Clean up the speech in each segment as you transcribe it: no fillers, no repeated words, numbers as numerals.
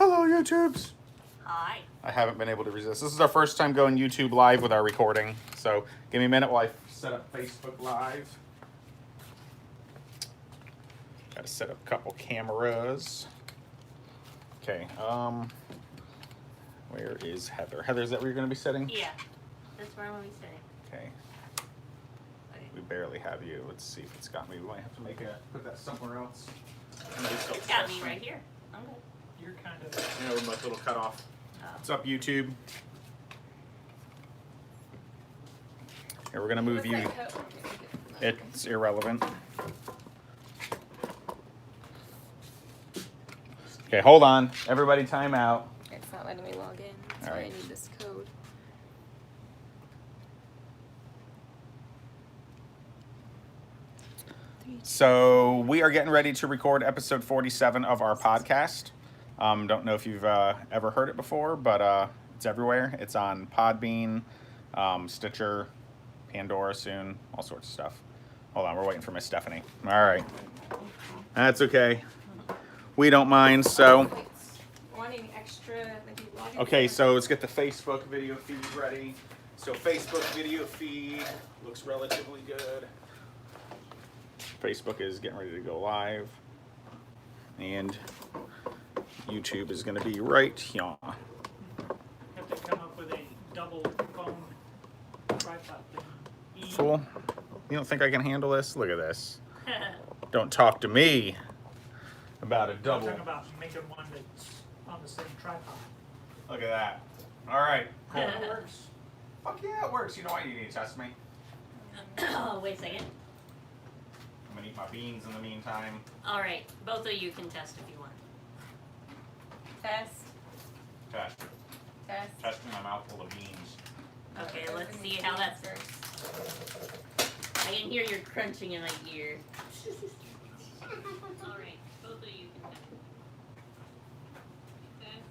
Hello, YouTubes. Hi. I haven't been able to resist. This is our first time going YouTube live with our recording. So give me a minute while I set up Facebook Live. Got to set up a couple cameras. Okay. Where is Heather? Heather, is that where you're going to be sitting? Yeah, that's where I'm going to be sitting. Okay. We barely have you. Let's see if it's got me. We might have to put that somewhere else. It's got me right here. I'm good. You're kind of... Yeah, with my little cutoff. Oh. What's up, YouTube? Here, we're going to move you. It's irrelevant. Okay, hold on. Everybody time out. It's not letting me log in. That's All why right. I need this code. So we are getting ready to record episode 47 of our podcast. Don't know if you've ever heard it before, but it's everywhere. It's on Podbean, Stitcher, Pandora soon, all sorts of stuff. Hold on, we're waiting for Miss Stephanie. All right. That's okay. We don't mind, so... Wanting extra, like you log in. Okay, so let's get the Facebook video feed ready. So Facebook video feed looks relatively good. Facebook is getting ready to go live. And YouTube is going to be right here. have to come up with a double phone tripod thing. Fool. You don't think I can handle this? Look at this. Don't talk to me about a I'm double. talking about making one that's on the same tripod. Look at that. All right. Cool. It works. Fuck yeah, it works. You know what? You need to test me. Oh, wait a second. I'm going to eat my beans in the meantime. All right, both of you can test if you want. Test. Test. Test. Testing my mouth full of beans. Okay, let's see how that's... I can hear your crunching in my ear. All right, both of you can test.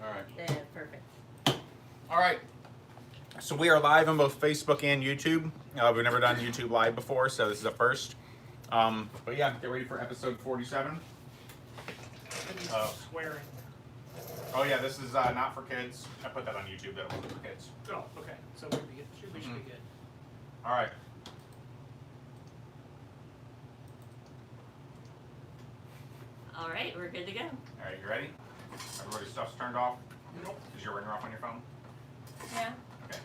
All right. Yeah, perfect. All right. So we are live on both Facebook and YouTube. We've never done YouTube live before, so this is a first. But yeah, get ready for episode 47. And he's swearing. Oh yeah, this is not for kids. I put that on YouTube. That wasn't for kids. Oh, okay. So we'll be good. We should be good. All right. All right, we're good to go. All right, you ready? Everybody's stuff's turned off? Nope. Is your ringer off on your phone? Yeah, Okay.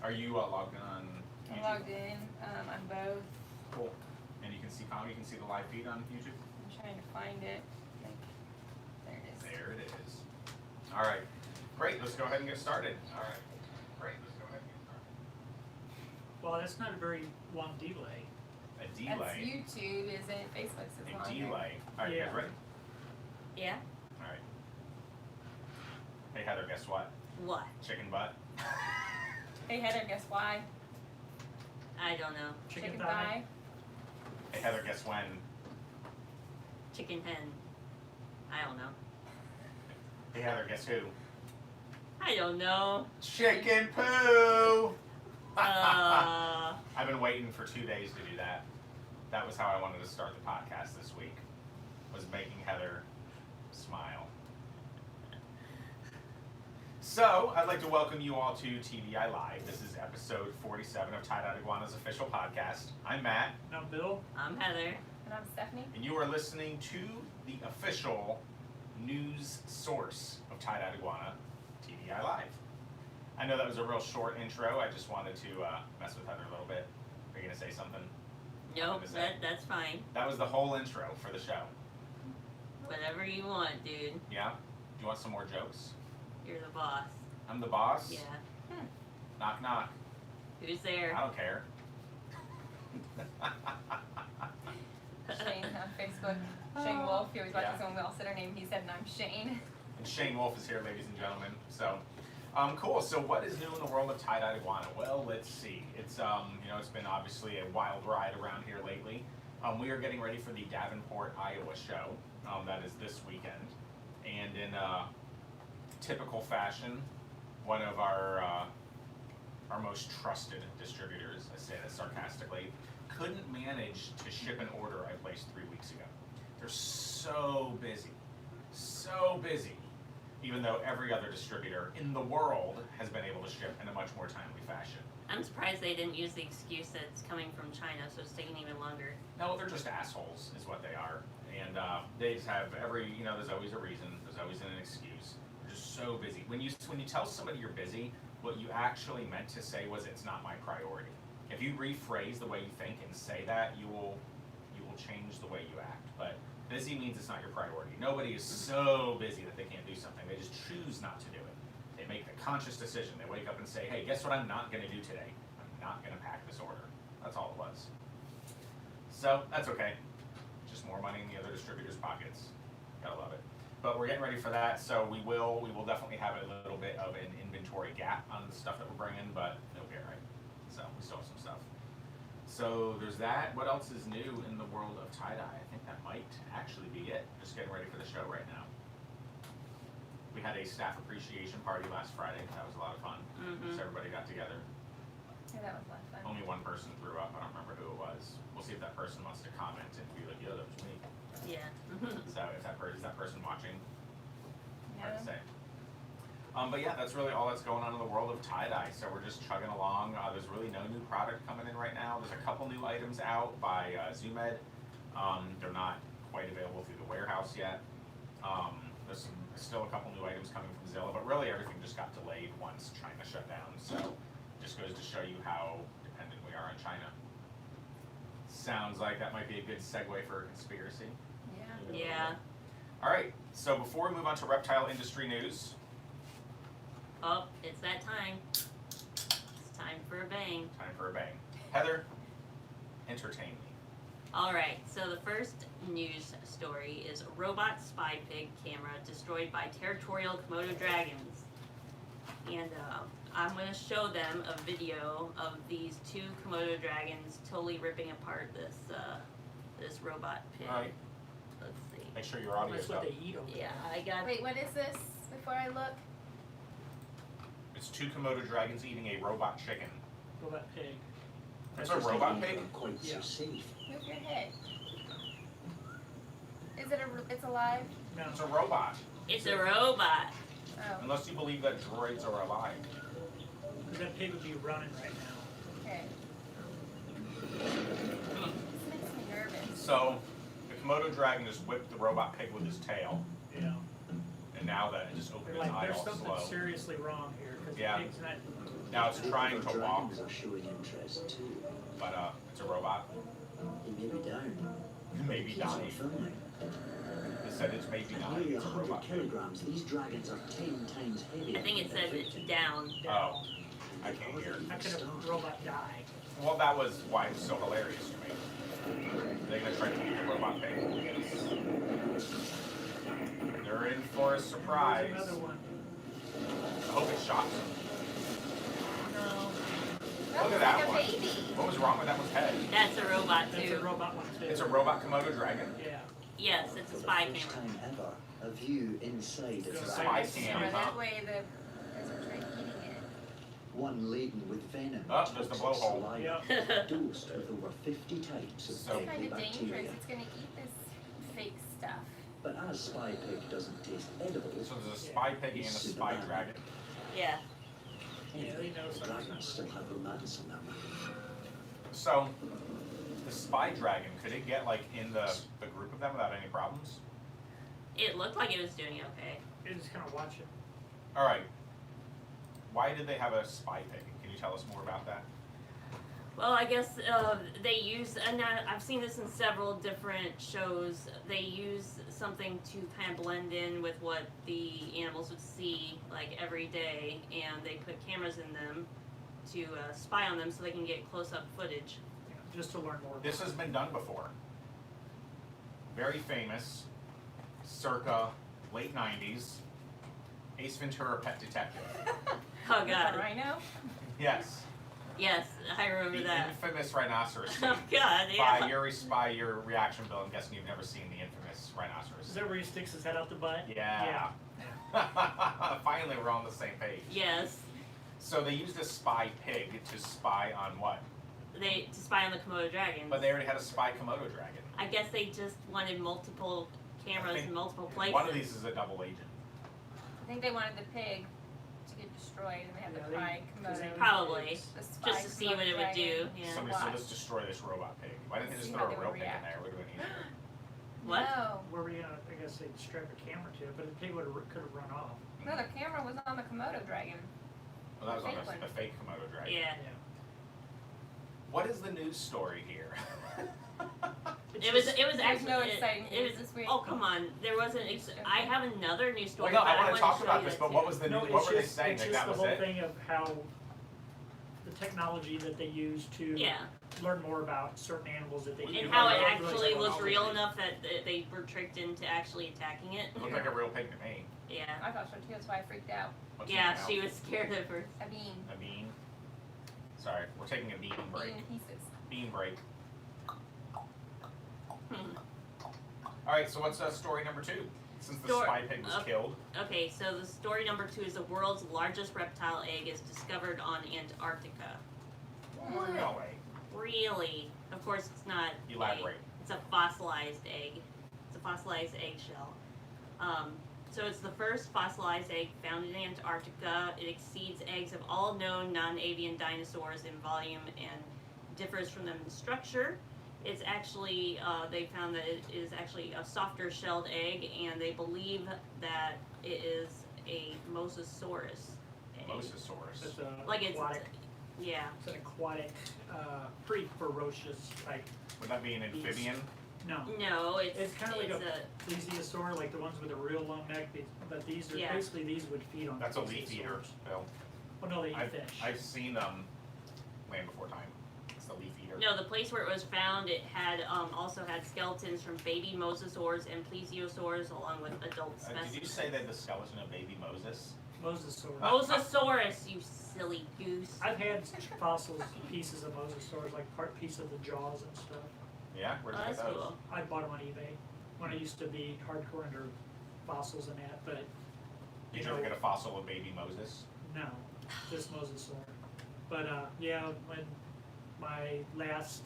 Are you logged in on I'm YouTube? logged in on both. Cool. And you can see the live feed on YouTube? I'm trying to find it. Like, there it is. There it is. All right. Great. Let's go ahead and get started. All right. Great. Let's go ahead and get started. Well, that's not a very long delay. A That's delay. YouTube, isn't Facebook's is A longer. delay. All right, you guys Yeah. ready? Yeah? All right. Hey Heather, guess what? What? Chicken butt. Hey Heather, guess why? I don't know. Chicken thigh. Hey Heather, guess when? Chicken hen. I don't know. Hey Heather, guess who? I don't know. Chicken poo. Uh, I've been waiting for 2 days to do that. That was how I wanted to start the podcast this week. Was making Heather smile. So, I'd like to welcome you all to TDI Live. This is episode 47 of Tye-Dyed Iguana's official podcast. I'm Matt, Now, Bill, I'm Heather. And I'm Stephanie. and you are listening to the official news source of Tye-Dyed Iguana, TDI Live. I know that was a real short intro. I just wanted to mess with Heather a little bit. Are you going to say something? Nope, Is that- that's fine. That was the whole intro for the show. Whatever you want, dude. Yeah? Do you want some more jokes? You're the boss. I'm the boss? Yeah. Knock, knock. Who's there? I don't care. Shane on Facebook. Shane Wolf. He always watches Yeah. when we all said our name. He said, and I'm Shane. And Shane Wolf is here, ladies and gentlemen. So, cool. So, what is new in the world of Tye-Dyed Iguana? Well, let's see. It's it's been obviously a wild ride around here lately. We are getting ready for the Davenport, Iowa show. That is this weekend, and in typical fashion, one of our most trusted distributors, I say that sarcastically, couldn't manage to ship an order I placed 3 weeks ago. They're so busy. So busy. Even though every other distributor in the world has been able to ship in a much more timely fashion. I'm surprised they didn't use the excuse that it's coming from China, so it's taking even longer. No, they're just assholes, is what they are. And they just have there's always a reason, there's always an excuse. They're just so busy. When you tell somebody you're busy, what you actually meant to say was, it's not my priority. If you rephrase the way you think and say that, you will change the way you act. But busy means it's not your priority. Nobody is so busy that they can't do something. They just choose not to do it. They make the conscious decision. They wake up and say, hey, guess what I'm not going to do today? I'm not going to pack this order. That's all it was. So that's okay. Just more money in the other distributors' pockets. Gotta love it. But we're getting ready for that, so we will definitely have a little bit of an inventory gap on the stuff that we're bringing, but it'll be alright. So we still have some stuff. So there's that. What else is new in the world of tie-dye? I think that might actually be it. Just getting ready for the show right now. We had a staff appreciation party last Friday. That was a lot of fun. So everybody got together. Yeah, that was a lot of fun. Only one person threw up. I don't remember who it was. We'll see if that person wants to comment and be like, yo, that was me. Yeah. So if is that person watching? Hard to Yeah. say. But yeah, that's really all that's going on in the world of tie-dye. So we're just chugging along. There's really no new product coming in right now. There's a couple new items out by Zoomed. They're not quite available through the warehouse yet. There's still a couple new items coming from Zilla, but really everything just got delayed once China shut down. So just goes to show you how dependent we are on China. Sounds like that might be a good segue for a conspiracy. Yeah. Yeah. All right, so before we move on to reptile industry news, Oh, it's that time. It's time for a bang. time for a bang. Heather, entertain me. Alright, so the first news story is robot spy pig camera destroyed by territorial Komodo dragons. And I'm going to show them a video of these two Komodo dragons totally ripping apart this robot pig. All right, Let's see. make sure your audio's That's what up. they eat over Yeah, there. I got Wait, what is this? Before I look. It's two Komodo dragons eating a robot chicken. Robot pig. It's a robot pig? Quite Yeah. so safe. Move your head. Is it it's alive? No. It's a robot. It's a robot. Oh, Unless you believe that droids are alive. Because that pig would be running right now. okay. This makes me nervous. So, the Komodo dragon just whipped the robot pig with his tail, Yeah. and now that it just opened They're its like, eye there's all something slow. seriously wrong here. Because Yeah. the pig's not. Now it's trying to walk, Dragons are showing interest too. but it's a robot. He may be down. Maybe He's not dying. filming. They said it's maybe At dying. nearly It's a 100 robot pig. kilograms, these dragons are 10 times heavier. I think it than their says victim. it's down. Oh, I can't hear. How could a robot die? Well, that was why it was so hilarious to me. They're gonna try to eat the robot pig. They're in for a surprise. There's another one. I hope it shocks them. No. That Look looks at that like a one. baby. What was wrong with that one's head? That's a robot That's a too. robot one too. It's a robot Komodo dragon. Yeah. Yes, it's For a the spy first camera. time ever, a view inside a It's a spy dragon. cam. Or huh? that way there's a train eating it. One laden with venom, Oh, there's the toxic blowhole. saliva, Yep. dosed with over 50 types of So- It's deadly kind of dangerous. bacteria. It's gonna eat this fake stuff. But as spy pig doesn't taste edible, So there's a spy pig and a spy dragon. Yeah. Yeah, they know the something's dragons not still right. have romance in them. So, the spy dragon, could it get like in the group of them without any problems? It looked like it was doing okay. You're just gonna watch it. Alright. Why did they have a spy pig? Can you tell us more about that? Well, I guess they use, and I've seen this in several different shows, they use something to kind of blend in with what the animals would see, like, every day, and they put cameras in them to spy on them so they can get close-up footage. Yeah, just to learn more. This has been done before. Very famous, circa late 90s, Ace Ventura Pet Detective. Oh, With a God. rhino? Yes, Yes, I remember the that. infamous rhinoceros scene. Oh, God, yeah. By your reaction, Bill, I'm guessing you've never seen the infamous rhinoceros Is scene. that where he sticks his head out the butt? Yeah. Finally, we're on the same page. Yes. So they used a spy pig to spy on what? To spy on the Komodo dragons. But they already had a spy Komodo dragon. I guess they just wanted multiple cameras in multiple places. One of these is a double agent. I think they wanted the pig to get destroyed, and they had Yeah, the they- pie 'cause they Komodo. Probably. The spy Just to see what Komodo it would do. dragon. Yeah. Somebody said, Watch. let's destroy this robot pig. Why didn't they just See throw how a they real would pig in react. there? It would have been easier. What? No. Where were you gonna, I guess they'd strap a camera to it, but the pig could have run off. No, the camera was on the Komodo dragon. Well, that was on Fake one. a fake Komodo dragon. Yeah. Yeah. What is the news story here? It's It was just- actually There's no exciting it news was, this week. Oh come on, there wasn't. I have another news Well, story. no, but I want to talk show about you this, that but too. what was the No, news? it's What were they just, saying? it's Like, just that the was whole it? thing of how the technology that they use to Yeah, learn more about certain animals that they And eat. and how it really actually was technology. real enough that they were tricked into actually attacking it. It looked like a real pig to me. Yeah, I thought so too. That's why I freaked out. What's yeah, in the she mouth? was scared of her. A bean. A bean. Sorry, we're taking a bean break. Bean in pieces. Bean break. Hmm. All right, so what's story number 2? Since the Story- spy pig was killed. Okay, so the story number 2 is the world's largest reptile egg is discovered on Antarctica. Really? Really? Of course, it's not. Elaborate. It's a fossilized egg. It's a fossilized eggshell. So it's the first fossilized egg found in Antarctica. It exceeds eggs of all known non-avian dinosaurs in volume and differs from them in structure. It's actually, they found that it is actually a softer shelled egg, and they believe that it is a mosasaurus egg. Mosasaurus. It's a Like it's, aquatic, yeah. it's an aquatic, pretty ferocious type. Would that be an amphibian? No, No, It's kinda like a plesiosaur, like the ones with a real long neck. But these are Yeah. basically these would feed on. That's a leaf eater, plesiosaurs. Bill. Oh no, they eat I've, fish. I've seen Land Before Time. It's the leaf eater. No, the place where it was found, it had also had skeletons from baby mosasaurs and plesiosaurs, along with adult Did specimens. you say that the skeleton of baby Moses? Mosasaur. Mosasaurus, you silly goose. I've had fossils, pieces of mosasaurs, like piece of the jaws and stuff. Yeah? Where'd Oh, you that's Uh, get those? cool. I bought them on eBay when I used to be hardcore into fossils and that, but Did you ever get a fossil of baby Moses? no, just mosasaur. But yeah, when my last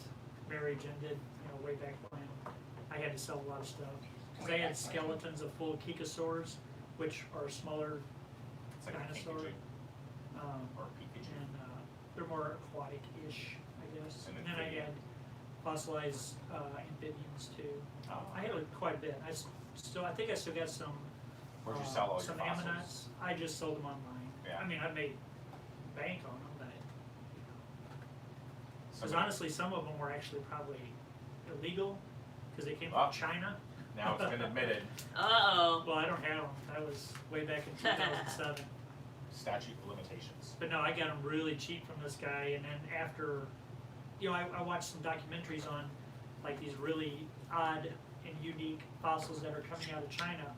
marriage ended, way back when, I had to sell a lot of stuff. 'Cause they had skeletons of full kikosaurs, which are smaller, It's like Dinosaur. a Pikachu or a and Pikachu. they're more aquatic-ish, I guess. It's an And then I amphibian. had fossilized amphibians too. Oh. I had quite a bit. I think I still got some. Where'd you sell all your some fossils? ammonites. I just sold them online. Yeah. I mean, I made bank on them, but because Somebody- honestly, some of them were actually probably illegal because they came Oh. from China. Now it's been admitted. Uh-oh. Well, I don't have them. That was way back in 2007. Statute of limitations. But no, I got them really cheap from this guy, and then after, I watched some documentaries on like these really odd and unique fossils that are coming out of China.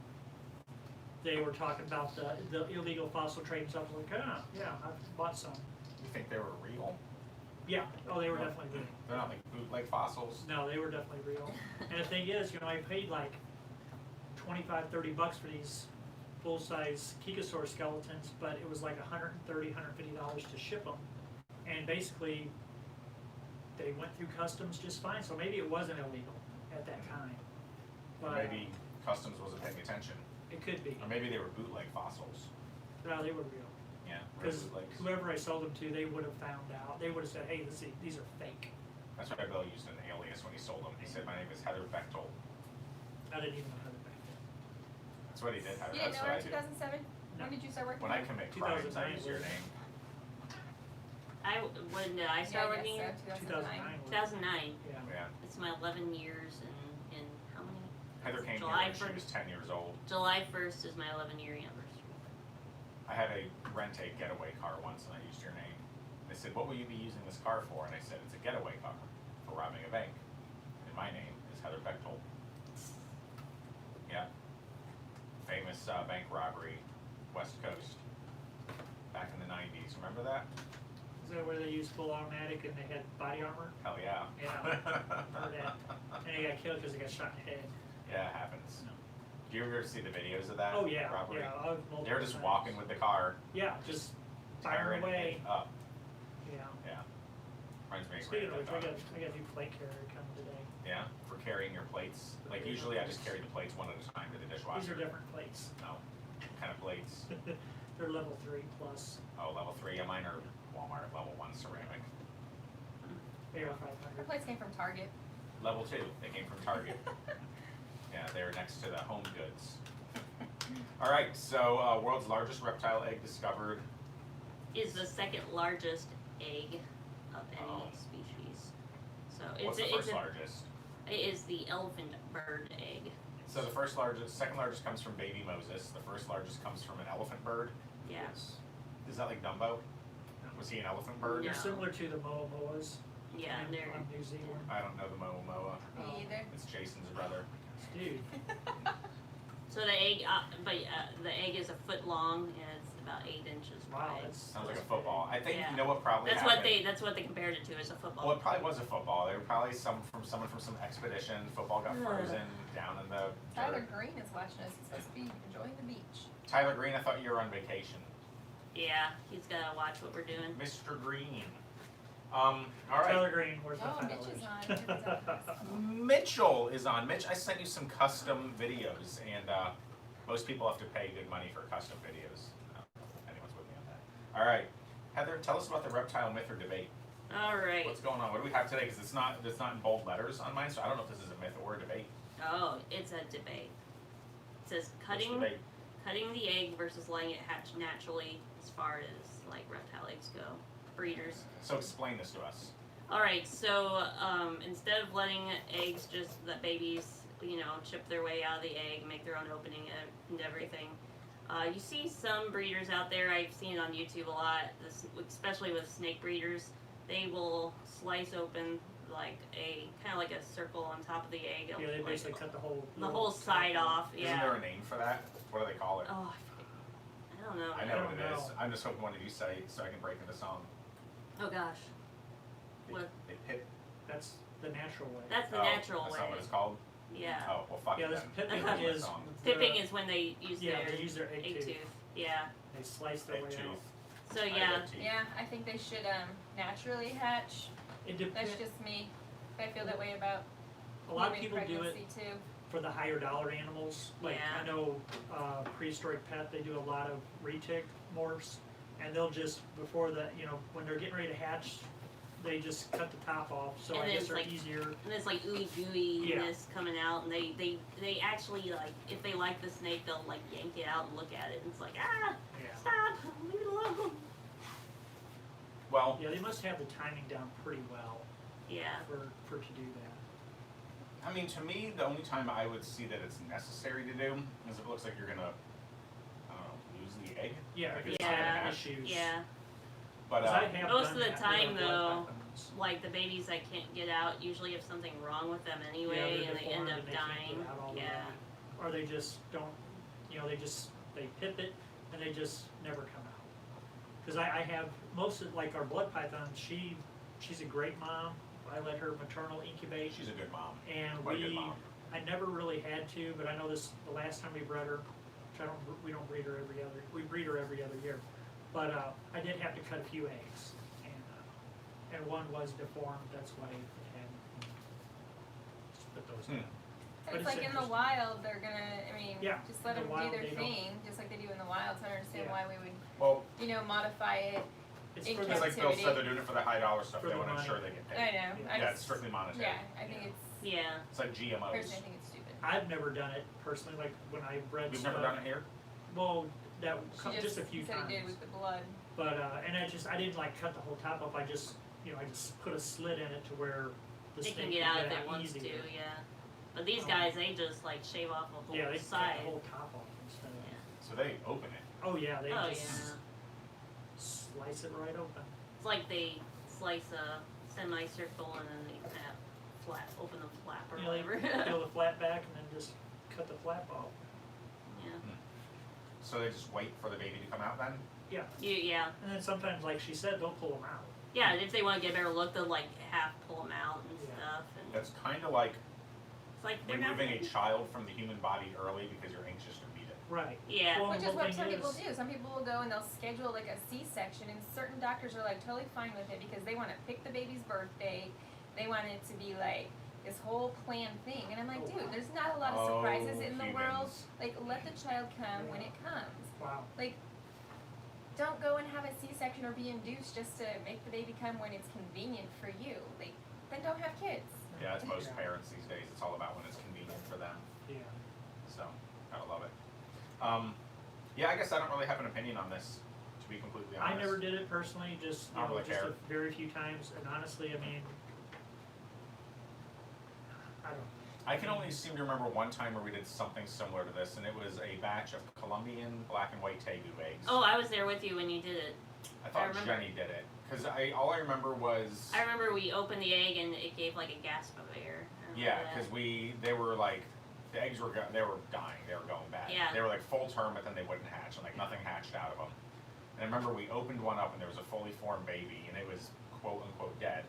They were talking about the illegal fossil trade and stuff. I'm like, yeah, I bought some. You think they were real? Yeah, oh, they were definitely real. They're not like bootleg fossils. No, they were definitely real. And the thing is, I paid like $25-30 for these full-size Kikosaur skeletons, but it was like $130-150 to ship them. And basically, they went through customs just fine, so maybe it wasn't illegal at that time. Or But maybe customs wasn't paying attention. it could be. Or maybe they were bootleg fossils. No, they were real. Yeah. or Because bootlegs. whoever I sold them to, they would have found out. They would have said, hey, these are fake. That's why Bill used an alias when he sold them. He said, my name is Heather Bechtel. I didn't even know how to back then. That's what he did, Heather. You didn't That's know what her I in do. 2007? No. When did you start working When I there? commit crimes, I 2009 use your was- name. When did I start working here? Yeah, I guess so, 2009. 2009. Yeah. Yeah. It's my 11 years in how many? Heather came July here when she 1st. was 10 years old. July 1st is my 11-year anniversary. I had a rent a getaway car once and I used your name. They said, what will you be using this car for? And I said, it's a getaway car for robbing a bank. And my name is Heather Bechtel. Yeah. Famous bank robbery, West Coast. Back in the 90s. Remember that? Is that where they used full automatic and they had body armor? Hell yeah. Yeah. Remember that. And they got killed because they got shot in the head. Yeah, it happens. No. Do you ever see the videos of that Oh yeah, robbery? yeah. Multiple They're just times. walking with the car, Yeah, just tearing firing away. it up. Yeah. Yeah. Reminds me of Speaking of which, I granddad. got a new plate carrier coming today. Yeah, for carrying your plates. Like usually I just carry the plates one at a time to the These dishwasher. are different plates. No. What kind of plates? They're level 3 plus Oh, level 3. Yeah, mine are Walmart level 1 ceramic. AR Our 500. plates came from Target. Level 2. They came from Target. Yeah, they were next to the Home Goods. All right, so world's largest reptile egg discovered. Is the second largest egg of any Oh. species. So What's the first largest? It is the elephant bird egg. So the second largest comes from baby Moses. The first largest comes from an elephant bird. Yeah. Is that like Dumbo? Was he an elephant bird? They're No. similar to the moas Yeah, and they're on New Zealand. I don't know the Moa. Me either. It's Jason's brother. Dude, so the egg, the egg is a foot long and it's about 8 inches wow, wide. that's Sounds like a big. football. I think Yeah. you know what probably That's happened. what they compared it to as a football. Well, it probably was a football. They were probably someone from some expedition. Football got frozen down in the Tyler dirt. Green is watching us. He's supposed to be enjoying the beach. Tyler Green, I thought you were on vacation. Yeah, he's gotta watch what we're doing. Mr. Green. All right. Tyler Green, where's my Oh, $5? Mitch is on. Mitch is on. Mitchell is on. Mitch, I sent you some custom videos, and most people have to pay good money for custom videos. Anyone's with me on that. All right, Heather, tell us about the reptile myth or debate. Alright. What's going on? What do we have today? Because it's not in bold letters on mine, so I don't know if this is a myth or a debate. Oh, it's a debate. It says What's debate? cutting the egg versus letting it hatch naturally as far as like reptile eggs go. Breeders. So explain this to us. Alright, so instead of letting eggs just the babies, chip their way out of the egg, make their own opening and everything. You see some breeders out there, I've seen it on YouTube a lot, especially with snake breeders, they will slice open like kind of like a circle on top of the egg. Yeah, they like, basically cut the whole side off. Isn't Yeah. there a name for that? What do they call it? Oh, I don't know. I know I what don't it is. know. I'm just hoping one of you say it so I can break into song. Oh gosh, What? They pip. That's the natural way. that's the Oh, natural that's way. not what it's called? Yeah. Oh, well, fuck Yeah, it this then. pipping That's my is song. Pipping is when they use yeah, their they use their egg tooth. tooth. Yeah. They slice their Egg way tooth. out. So I yeah. got teeth. Yeah, I think they should naturally hatch. It That's depends. just me. I feel that way about A lot of human people do it pregnancy too. for the higher dollar animals. Like Yeah. I know Prehistoric Pet, they do a lot of retic morphs, and they'll just before when they're getting ready to hatch, they just cut the top off. So And I then guess it's they're like- easier. And there's like ooey gooeyness coming out, and they actually like if they like the snake, they'll like yank it out and look at it, and it's like Yeah. stop, leave it alone. Well, Yeah, they must have the timing down pretty well Yeah. for to do that. I mean, to me, the only time I would see that it's necessary to do is if it looks like you're gonna, I don't know, lose the egg. Yeah, Like if it's it's having Yeah. issues. Yeah. But 'Cause I have Most done of the that with time, our blood though, pythons. Like the babies that can't get out usually have something wrong with them Yeah, anyway, they're and they end deformed up and they can't dying. get out all the Yeah. way. Or they just don't, they pip it and they just never come out. Because I have most of, like our blood python, she's a great mom. I let her maternal incubate, she's a good mom. and What a good mom. I never really had to, but I know the last time we bred her, which we don't breed her we breed her every other year. But I did have to cut a few eggs, and one was deformed. That's why I had just put those down. But It's it's like in the interesting. wild, they're gonna. I mean, Yeah, just let in them the wild, do their they don't- thing, just like they do in the wild. So I don't understand Yeah. why we would, Well, modify it. It's in for it's the, like Bill captivity. said, they're doing it for the high dollar stuff. For They the want to money. ensure they get I paid. know. Yeah. I Yeah, just, it's strictly monetary. Yeah, I think Yeah. it's. Yeah. It's like GMOs. Personally, I think it's stupid. I've never done it personally. Like when I bred We've stuff. never done it here. Well, that She just a few said times. it did with the blood. But and I didn't like cut the whole top off. I just put a slit in it to where the They snake can get out if get it wants to, easier. yeah. But these Um, guys, they just like shave off a whole Yeah, they side. cut the whole top off instead. Yeah. So they open it. Oh yeah, they Oh just yeah. slice it right open. It's like they slice a semicircle and then they open the flap or You know, they whatever. peel the flap back and then just cut the flap off. Yeah. So they just wait for the baby to come out then? Yeah, Yeah. and then sometimes, like she said, they'll pull them out. Yeah, if they want to get a better look, they'll like half pull them out and Yeah. stuff. And That's kind of like it's like they're not. removing a child from the human body early because you're anxious to meet it. Right. Yeah. Well, Which is the what thing some people is- do. Some people will go and they'll schedule like a C-section, and certain doctors are like totally fine with it because they want to pick the baby's birthday. They want it to be like this whole planned thing. And I'm like, dude, there's not a lot of surprises in the world. humans. Like, let the child come when it comes. Wow. Like, don't go and have a C-section or be induced just to make the baby come when it's convenient for you. Like, then don't have kids. Yeah, it's most Yeah. parents these days. It's all about when it's convenient for them. Yeah. So, gotta love it. Yeah, I guess I don't really have an opinion on this, to be completely honest. I never did it personally, just, I don't really just care. a very few times, and honestly, I mean, I don't know. I can only seem to remember one time where we did something similar to this, and it was a batch of Colombian black and white Tegu eggs. Oh, I was there with you when you did it. I thought remember. Jenny did it. Because all I remember was... I remember we opened the egg and it gave like a gasp of air. I remember Yeah, that. because they were like, the eggs were they were dying, they were going bad. Yeah. They were like full term, but then they wouldn't hatch, and like nothing hatched out of them. And I remember we opened one up, and there was a fully formed baby, and it was quote unquote dead.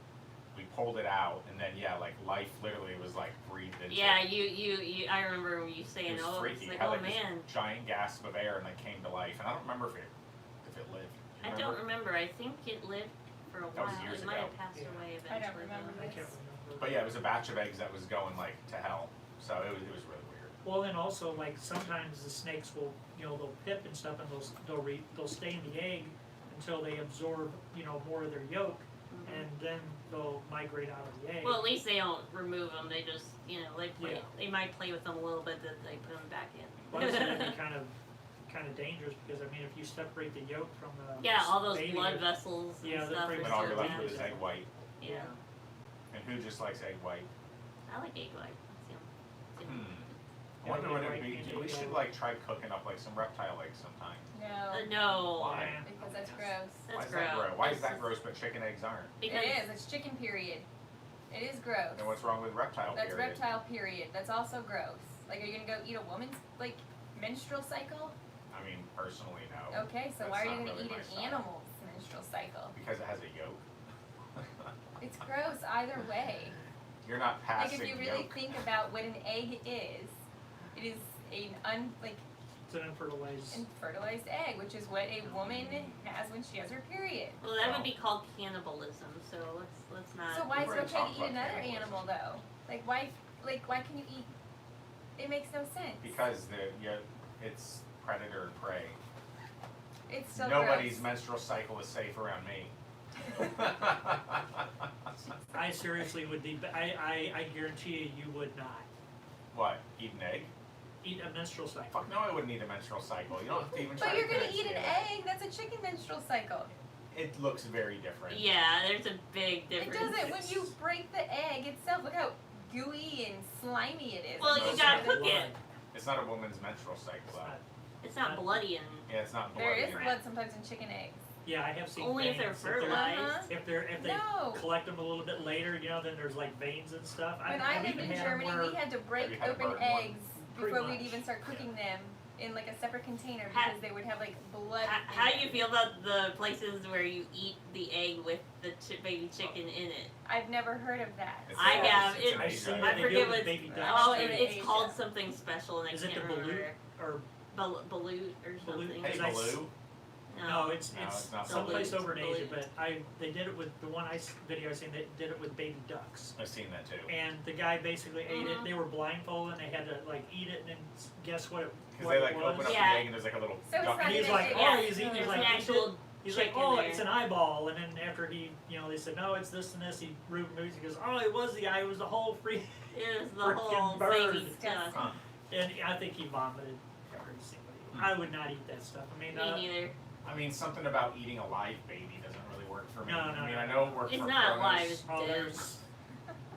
We pulled it out, and then yeah, like life literally was like breathed into Yeah, it. you. I remember you It saying, was "Oh, freaky. it's like, It had oh like man." this giant gasp of air, and like came to life. And I don't remember if it lived. Do you I don't remember. I think it lived for a That was while. years It might ago. have passed Yeah. away I eventually. don't remember though. I this. can't remember. But yeah, it was a batch of eggs that was going like to hell. So it was really weird. Well, and also, like, sometimes the snakes will, they'll pip and stuff, and they'll stay in the egg until they absorb, more of their yolk, Mhm. and then they'll migrate out of the egg. Well, at least they don't remove them. They just, they play. Yeah. They might play with them a little bit, that they put them back in. Plus, it'd be kind of dangerous because I mean, if you separate the yolk from the Yeah, all those baby, blood vessels and Yeah, they're stuff. pretty are And all much you're still left with is bad. egg white. Yeah, And who just likes egg white? I like egg white. It's yum. I wonder what it'd egg be. white, We egg should white. like try cooking up like some reptile eggs sometime. No, No, Why? Yeah. because that's gross. Why that's is that gross? gross. Why is that It's- gross but chicken eggs aren't? Because It is. It's chicken period. It is gross. And what's wrong with reptile That's period? reptile period. That's also gross. Like, are you gonna go eat a woman's like menstrual cycle? I mean, personally, no. Okay, so That's why are you not gonna really eat my an style. animal's menstrual cycle? Because it has a yolk. It's gross either way. You're not Like, passing if you really yolk. think about what an egg is, it is an It's an unfertilized. unfertilized egg, which is what a woman has when she has her period. well, that would be called cannibalism. So let's not. So why is we're it gonna okay talk to eat about another cannibalism. animal though? Why can you eat? It makes no sense. Because it's predator and prey. It's still Nobody's gross. menstrual cycle is safe around me. I seriously would be. I guarantee you would not What? Eat an egg? eat a menstrual cycle. Fuck no, I wouldn't eat a menstrual cycle. You don't have to even try But to you're gonna convince eat me an of that. egg. That's a chicken menstrual cycle. It looks very different. Yeah, there's a big It difference. doesn't. When you break the egg itself, look how gooey and slimy it is. Well, you Most gotta of the cook it. blood, It's not a woman's menstrual cycle it's though. not- It's not bloody and Yeah, it's not blood. There is either. blood sometimes in chicken eggs. Yeah, I have seen only if veins. they're fertilized. Uh-huh. If they No. collect them a little bit later, then there's like veins and stuff. When I I've lived even in had 'em Germany, where- we had to Have break you had a open bird one? eggs Pretty before we'd much, even start yeah. cooking them in like a separate container Ha- because they would have like blood. How in do you it. feel about the places where you eat the egg with the baby chicken in it? I've never heard of that. It's I in- have. it's in I've Asia. seen I it. They forget do it what with it's, baby ducks. oh, too. it's Asia. called something special and I Is it can't the remember. balut or Balut or something. Hey, Because I s- Baloo. no? It's No, it's not someplace balut. over in Asia, Balut. but they did it with the one video I seen. They did it with baby ducks, I've seen that too. and the guy basically ate it. Mhm. They were blindfolded, and they had to like eat it, and then guess what? Because What they it like was? open up Yeah. the egg and there's like a little So it's duck. not And he's even- like, yeah. oh, he's eating. There's He's an like, actual he's like, chicken oh, there. it's an eyeball, and then after he, they said, no, it's this and this. He removes. He goes, oh, it was the eye. It was the whole free. It was the Frickin' whole bird. baby stuff. Huh. And I think he vomited every single. I would not eat that stuff. I mean, Me neither. I mean, something about eating a live baby doesn't really work for me. No, I mean, no. I know it works It's for not Kronos. live, it's oh, dead. there's.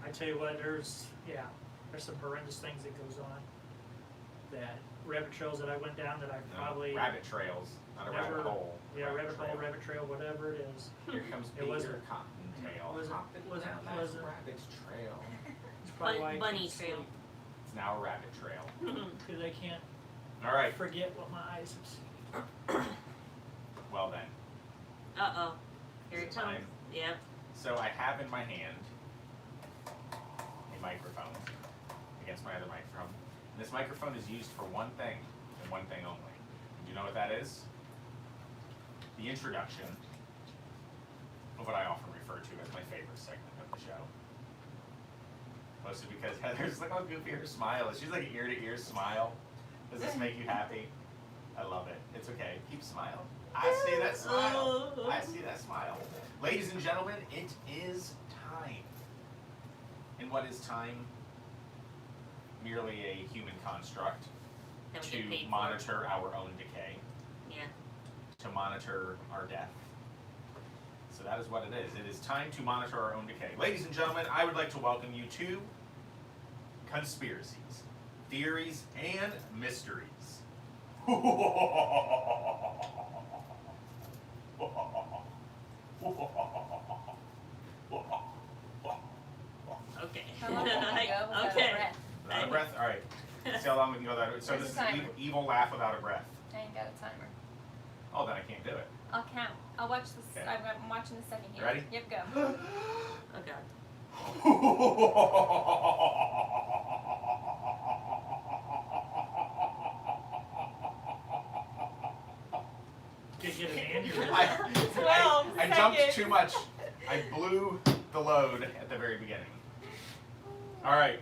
I tell you what, there's some horrendous things that goes on. That rabbit trails that I went down that I No, probably rabbit trails, not a rabbit never- hole. rabbit hole, trail. rabbit trail, whatever it is. Here comes It wasn't- Peter Cottontail. wasn't- hopping wasn't- down that wasn't- rabbit's trail. It's probably why I Bunny can't trail. sleep, It's now a rabbit trail. because I can't All right. forget what my eyes have seen. Well then. Uh-oh. Here Is it it comes. time? Yep. So I have in my hand a microphone against my other microphone. And this microphone is used for one thing, and and one thing only. Do you know what that is? The introduction of what I often refer to as my favorite segment of the show. Mostly because Heather's like, oh, goofy, her smile. She's like an ear-to-ear smile. Does this make you happy? I love it. It's okay. Keep smiling. I see that smile. I see that smile. Ladies and gentlemen, it is time. And what is time? Merely a human construct That we to get paid for. monitor our own decay, Yeah. to monitor our death. So that is what it is. It is time to monitor our own decay. Ladies and gentlemen, I would like to welcome you to Conspiracies, Theories, and Mysteries. Okay. How long can you go without Okay. a breath? Without a breath? Alright. See how long we can go without it. So Where's this the is timer? evil laugh without a breath. I ain't got a timer. Oh, then I can't do it. I'll count. I'll watch this. Okay. I'm watching the second here. Ready? Yep, go. Oh god. Could get an aneurysm. I jumped too much. I blew the load at the very beginning. Alright,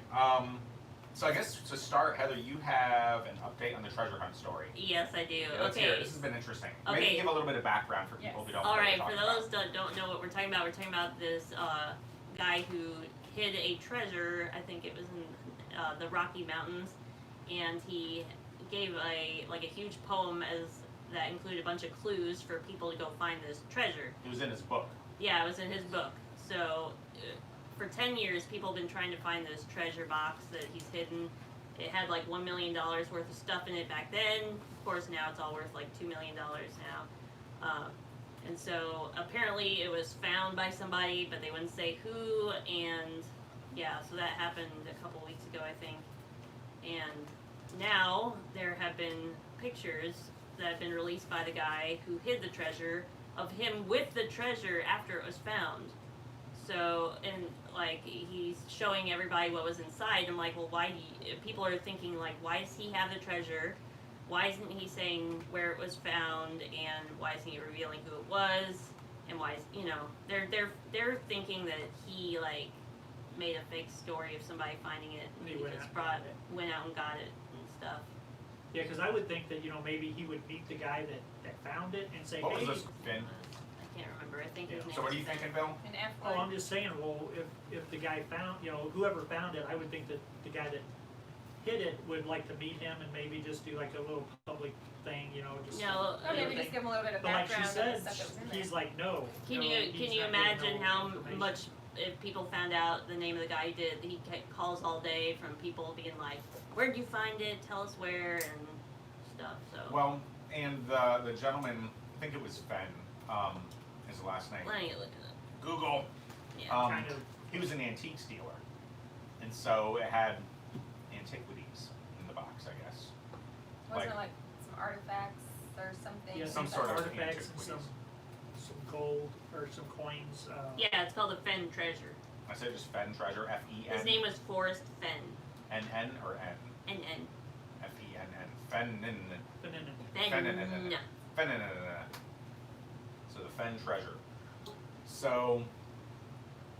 so I guess to start, Heather, you have an update on the treasure hunt story. Yes, I do. Yeah, let's hear it. Okay. This has been interesting. Okay. Maybe give a little bit of background for people Yes. who don't know All what right. we're For talking those that don't know what we're talking about this guy who hid a treasure. I think it was in the Rocky Mountains, and he gave a huge poem that included a bunch of clues for people to go find this treasure. It was in his book. Yeah, it was in his book. So, for 10 years, people have been trying to find this treasure box that he's hidden. It had like $1 million worth of stuff in it back then. Of course, now it's all worth like $2 million now. And so, apparently, it was found by somebody, but they wouldn't say who. And yeah, so that happened a couple weeks ago, I think. And now there have been pictures that have been released by the guy who hid the treasure of him with the treasure after it was found. So, and like he's showing everybody what was inside. I'm like, well, why people are thinking like, why does he have the treasure? Why isn't he saying where it was found, and why isn't he revealing who it was? And why is, they're thinking that he like made a fake story of somebody finding it and He he went just out. went out and got it and stuff. Yeah, because I would think that, maybe he would meet the guy that found it and say, What hey. was this, Finn? I can't remember. I think his Yeah. name So what are was you Ben. thinking, Bill? An F Oh, word. I'm just saying, well, if the guy found, whoever found it, I would think that the guy that hid it would like to meet him and maybe just do like a little public thing, just. No, Or maybe thing. just give him a little bit of But like she background said, of the stuff that was in there. he's like, no. Can no, you he's can you not giving imagine no how information. much if people found out the name of the guy who did it, he calls all day from people being like, where'd you find it? Tell us where and stuff. So Well, and the gentleman, I think it was Fenn, his last name. let me look it up. Google. Yeah. Kind of. He was an antiques dealer, and so it had antiquities in the box, I guess. Wasn't it like- like some artifacts or something? Yeah, Some sort of artifacts and antiquities. some gold or some coins. Yeah, it's called the Fenn Treasure. I said just Fenn Treasure, F-E-N. His name was Forrest Fenn. N-N or N? N-N. F-E-N-N. Fenn. Fenn. Fenn. So the Fenn Treasure. So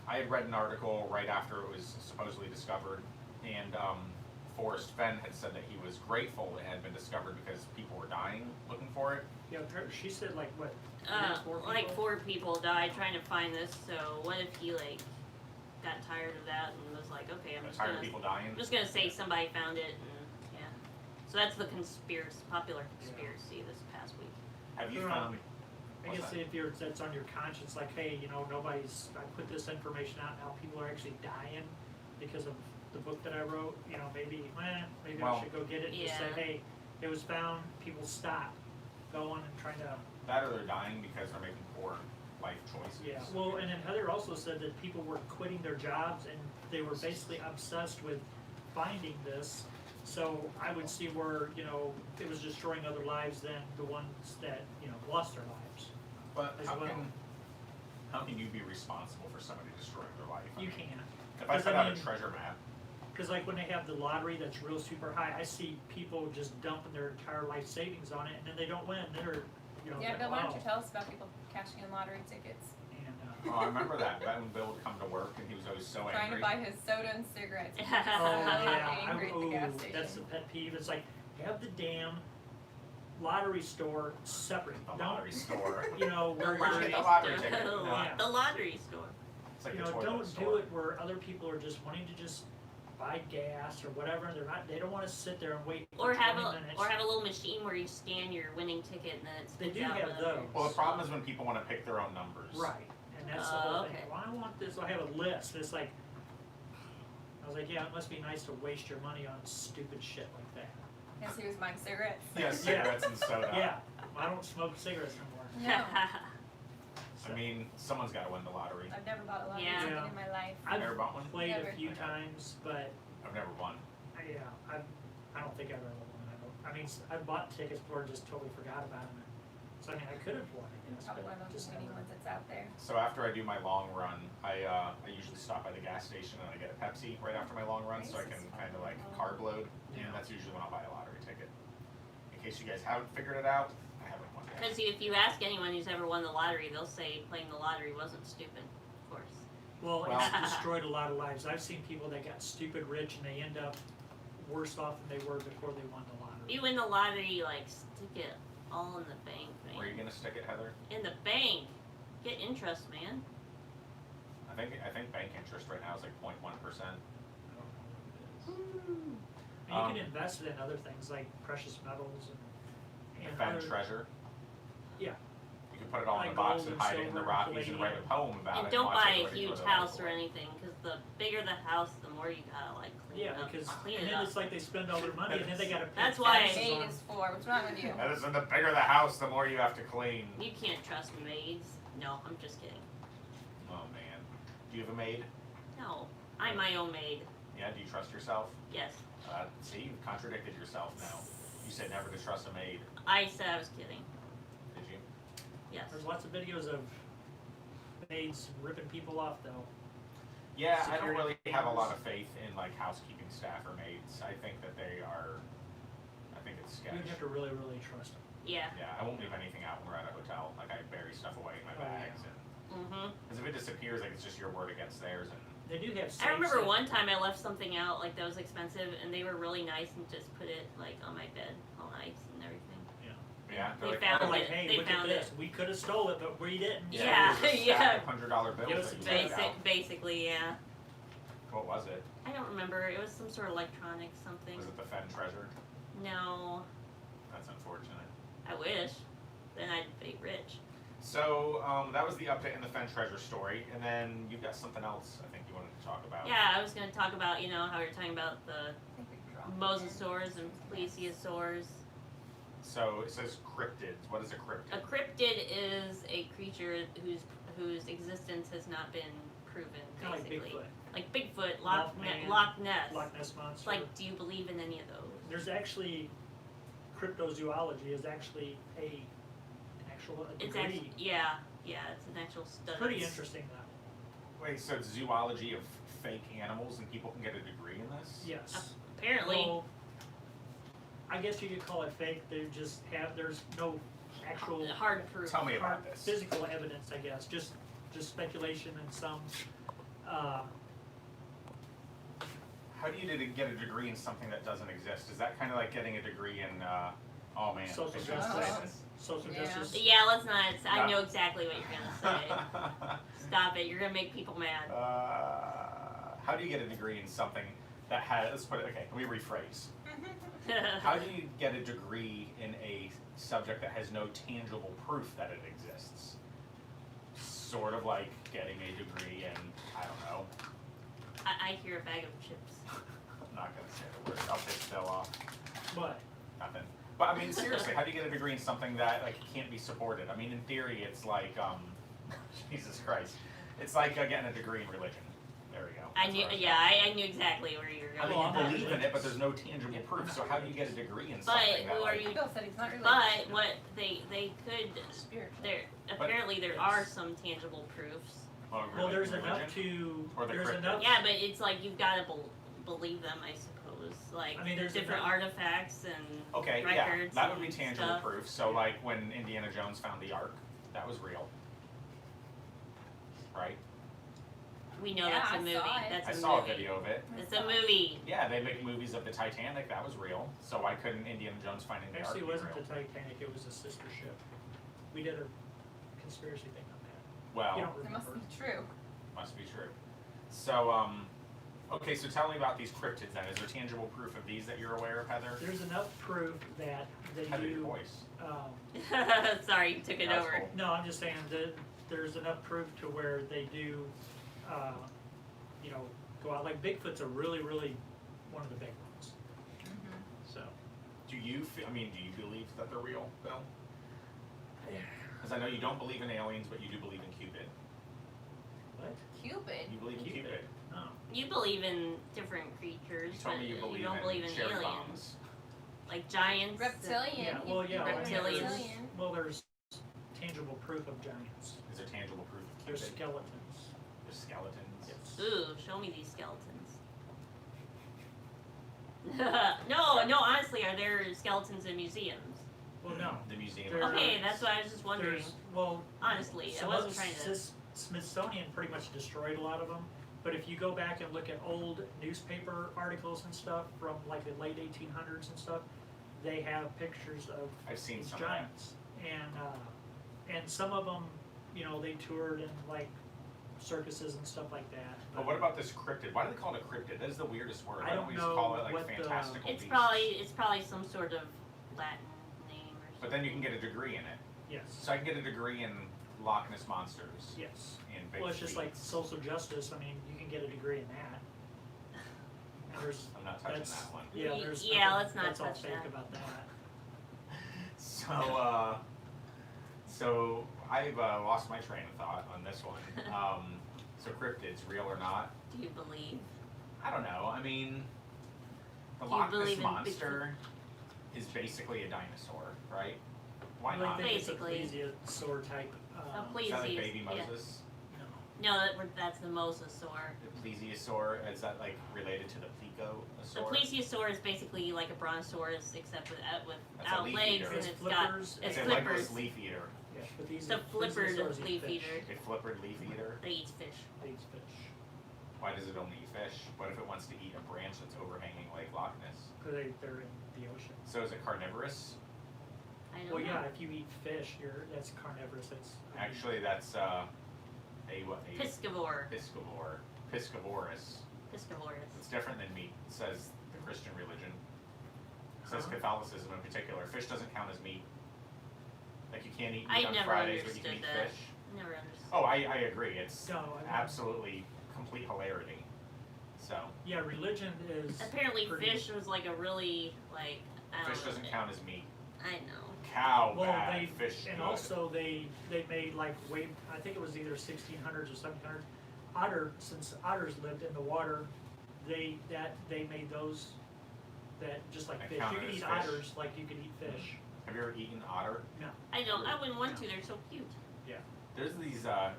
I had read an article right after it was supposedly discovered, and Forrest Fenn had said that he was grateful it had been discovered because people were dying looking for it. Yeah, she said like what? Like 4 people died trying to find this, so what if he like got tired of that and was like, okay, I'm Tired of people dying. just gonna say somebody found it and yeah. So that's the popular conspiracy this past week. Have you Yeah. found? I What's guess that? if that's on your conscience, like, hey, nobody's, I put this information out, now people are actually dying because of the book that I wrote, maybe Well, I should go get it and just say, Yeah. hey, it was found, people stop going and trying to, That or they're dying because they're making poor life choices. yeah. Well, and then Heather also said that people were quitting their jobs and they were basically obsessed with finding this. So I would see where, it was destroying other lives than the ones that, lost their lives. But as how well. how can you be responsible for somebody destroying their life? I You mean, can't. If I Because, put I out a mean- treasure map Cause like when they have the lottery that's real super high, I see people just dumping their entire life savings on it, and then they don't win. They're, you know, Yeah, like, Bill, why don't wow. you tell us about people cashing in lottery tickets? And, Oh, I remember that. Back when Bill would come to work and he was always so Trying angry. to buy his soda and cigarettes. He's oh so yeah, angry at the gas station. that's the pet peeve. It's like have the damn lottery store separate. The Don't, lottery store. you know, The where Where'd you lottery get you're, the lottery store. ticket? Yeah. The lottery store. It's like you the know, toilet don't store. do it where other people are just wanting to just buy gas or whatever. They don't want to sit there and wait for Or have 20 a minutes. little machine where you scan your winning ticket and then it They spits do out have the- those. Well, the problem is when people want to pick their own numbers. Right, and that's the whole Okay. thing. Well, I want this. I have a list. It's like, I was like, yeah, it must be nice to waste your money on stupid shit like that. Guess he was buying cigarettes. Yeah, cigarettes and soda. Yeah, I don't smoke cigarettes anymore. No, I mean, someone's got to win the lottery. I've never bought a lottery Yeah. ticket in my life. I've never bought one. Played Never. a few times, but I've never won. I don't think I've ever won. I mean, I bought tickets before and just totally forgot about them. So I mean, I could have won, I guess. Probably but one of those just mini never. ones that's out there. So after I do my long run, I usually stop by the gas station and I get a Pepsi right after my long run, so I can kind of like carb load. Yeah. And that's usually when I'll buy a lottery ticket. In case you guys haven't figured it out, I haven't won yet. Because if you ask anyone who's ever won the lottery, they'll say playing the lottery wasn't stupid, of course. Well, Well- it's destroyed a lot of lives. I've seen people that got stupid rich and they end up worse off than they were before they won the If lottery. you win the lottery, like, stick it all in the bank, man. Where are you gonna stick it, Heather? In the bank. Get interest, man. I think bank interest right now is like 0.1%. I don't know what it is. Hmm. And you can invest it in other things like precious metals and Defend other, treasure. Yeah. You can put it all in a Like box gold and and hide it in the silver, Rockies and write a poem about And it. don't watch buy a everybody huge throw their house money or away. anything, because the bigger the house, the more you gotta, like, clean Yeah, it up. because Clean and it then up. it's like they spend all their money and then they gotta pay That's why- taxes Maid on. is for. What's wrong with you? That is, and the bigger the house, the more you have to clean. You can't trust maids. No, I'm just kidding. Oh man. Do you have a maid? No, I'm my own maid. Yeah, do you trust yourself? Yes. See, you've contradicted yourself now. You said never to trust a maid. I said I was kidding. Did you? Yes. There's lots of videos of maids ripping people off though. Yeah, I don't Security really have a lot cameras. of faith in like housekeeping staff or maids. I think that they are. I think it's sketch. You'd have to really, really trust them. Yeah. Yeah, I won't leave anything out when we're at a hotel. Like I bury stuff away in my Oh, yeah. bags, and Mm-hmm. because if it disappears, like it's just your word against theirs. And They do have I remember safes one time I left something out, like, that was expensive, and they were really nice and just put it, like, on my bed all night and everything. yeah, They they're like, found They're oh, like, it. hey, They look found at this. We could have stole it, but we didn't. Yeah, here's a yeah. stack of $100 bills Give us that a you took out. Basically, yeah. What was it? I don't remember. It was some sort of electronic something. Was it the Fen treasure? No, That's unfortunate. I wish. Then I'd be rich. So that was the update in the Fen treasure story, and then you've got something else I think you wanted to talk about. Yeah, I was going to talk about, you know, how you're talking about the I think we dropped it. mosasaurs and plesiosaurs. So it says cryptids. What is a cryptid? A cryptid is a creature whose existence has not been proven, Kind of like basically. Bigfoot. Like Bigfoot, Loch Mothman. Ness. Loch Ness Monster. Like, do you believe in any of those? There's actually, cryptozoology is actually an actual It's degree. actually, yeah, it's an actual study. Pretty interesting though. Wait, so it's zoology of fake animals, and people can get a degree in this? Yes. Apparently. Well, I guess you could call it fake. They just have, there's no actual Hard proof. Tell me hard about this. physical evidence, I guess. Just speculation and some, How do you get a degree in something that doesn't exist? Is that kind of like getting a degree in, oh man, Social I shouldn't say justice. this. social Yeah. justice. Yeah, let's not. I No. know exactly what you're gonna say. Stop it. You're gonna make people mad. How do you get a degree in something that has, let's put it, okay, let me rephrase. How do you get a degree in a subject that has no tangible proof that it exists? Sort of like getting a degree in, I don't know, I hear a bag of chips. I'm not gonna say the word, I'll take Bill off, But nothing. But I mean, seriously, how do you get a degree in something that like can't be supported? I mean, in theory, it's like, Jesus Christ, it's like getting a degree in religion. There we go. I That's knew. what was Yeah, going. I knew exactly where you were I going. mean, Well, I'm you not believe in it, but there's religious. no tangible proof. So how do you get a degree in But something that who are like? you? Bill said he's not religious. But what they could Spiritual. there apparently there are some tangible proofs. Well, well, there's religion? enough to Or the there's cryptid. enough. Yeah, but it's like you've got to believe them, I suppose. Like, I mean, there's different enough- artifacts and Okay, yeah, records that would be and tangible stuff. proof. So like when Indiana Jones found the Ark, that was real, right? We know Yeah, that's a I movie. saw it. That's I a saw movie. a video of it. It's a movie. Yeah, they make movies of the Titanic. That was real. So why couldn't Indiana Jones finding the Ark Actually, be it wasn't real? the Titanic, it was a sister ship. We did a conspiracy thing on that. Well, You don't It must remember. be true. must be true. So, okay, so tell me about these cryptids then. Is there tangible proof of these that you're aware of, Heather? There's enough proof that they Heather, your do, voice. Sorry, you took it That's over. cool. no, I'm just saying that there's enough proof to where they do, you know, go out, like Bigfoot's a really, really one of the big ones, so. Do you feel, do you believe that they're real, Bill? Because I know you don't believe in aliens, but you do believe in Cupid. What? Cupid. You believe in Cupid. No. You believe in different creatures, You told but me you believe don't believe in cherry aliens. bombs. Like giants. Reptilian. Yeah, well, yeah, I mean, Reptilians. there's, well, there's tangible proof of giants. Is there tangible proof of There's Cupid? skeletons. There's skeletons. Yes. Ooh, show me these skeletons. no, honestly, are there skeletons in museums? Well, no. The museum. There- Okay, that's what I was just wondering. There's, well, Honestly, I some wasn't of trying to. Smithsonian pretty much destroyed a lot of them, but if you go back and look at old newspaper articles and stuff from like the late 1800s and stuff, they have pictures of I've seen these some of that. giants, and some of them, you know, they toured in like circuses and stuff like that. But what about this cryptid? Why do they call it a cryptid? That is the weirdest word. I Why don't we just know call it like what the- fantastical It's beasts? probably some sort of Latin name or something. But then you can get a degree in it. Yes. So I can get a degree in Loch Ness monsters. Yes. And big Well, it's just like feet. social justice. I mean, you can get a degree in that. And there's I'm not touching that's that one. yeah. There's Yeah, nothing let's not that's all touch fake that. about that. So I've lost my train of thought on this one. So cryptids, real or not? Do you believe? I don't know. I mean, the Do you Loch Ness believe in monster is basically a dinosaur, right? Why I not? think it's a Basically. plesiosaur type. Please. Is that like Plesiosaur, baby yeah. Moses? No. No, that's the mosasaur. The plesiosaur, is that like related to the The plesiosaur? plesiosaur is basically like a brontosaurus, except That's a without leaf legs, eater. and It's it's got flippers. it's a flippers. legless leaf eater. Yeah, but these It's a flippered plesiosaurs eat leaf fish. eater. A flippered leaf eater? They eat fish. They eat fish. Why does it only eat fish? What if it wants to eat a branch that's overhanging Lake Loch Ness? Because they're in the ocean. So is it carnivorous? I don't Well, know. yeah, if you eat fish, that's carnivorous. That's Actually, that's a Piscivore. piscivore. Piscivorous. Piscivorous. It's different than meat, says the Christian religion. It says Huh? Catholicism in particular. Fish doesn't count as meat. Like you can't eat I meat on never Fridays, but you can understood eat that. fish. Never understood. Oh, I agree. It's No, I don't. absolutely complete hilarity. So yeah, religion is Apparently, pretty- fish was like a really I don't fish know. doesn't count as meat. I know. Cow Well, bad, they fish and good. also they made like way I think it was either 1600s or 1700s. Since otters lived in the water, they made those that just like That fish. You counted could as eat fish. otters like you could eat fish. Have you ever eaten otter? No. I don't. I wouldn't want to. They're so cute. There's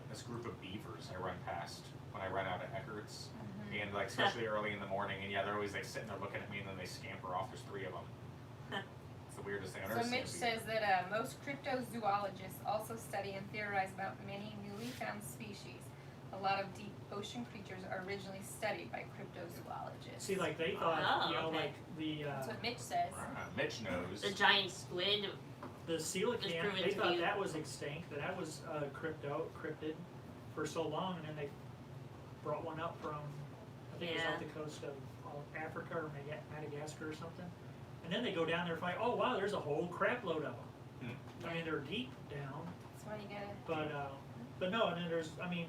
this group of beavers I run past when I run out at Eckert's, and like especially early in the morning, and yeah, they're always like sitting there looking at me, and then they scamper off. There's 3 of them. It's the weirdest thing I've ever So seen. Mitch says that most cryptozoologists also study and theorize about many newly found species. A lot of deep ocean creatures are originally studied by cryptozoologists. See, like they thought, Oh, you know, okay. like the That's what Mitch says. Mitch knows. The giant squid. coelacanth, proven they to thought be- that was extinct, that was cryptid for so long, and then they brought one up from, I think it was Yeah. off the coast of Africa or Madagascar or something. And then they go down there and find, oh wow, there's a whole crap load of them. I mean, they're deep down, That's why you gotta. but no, and then there's, I mean,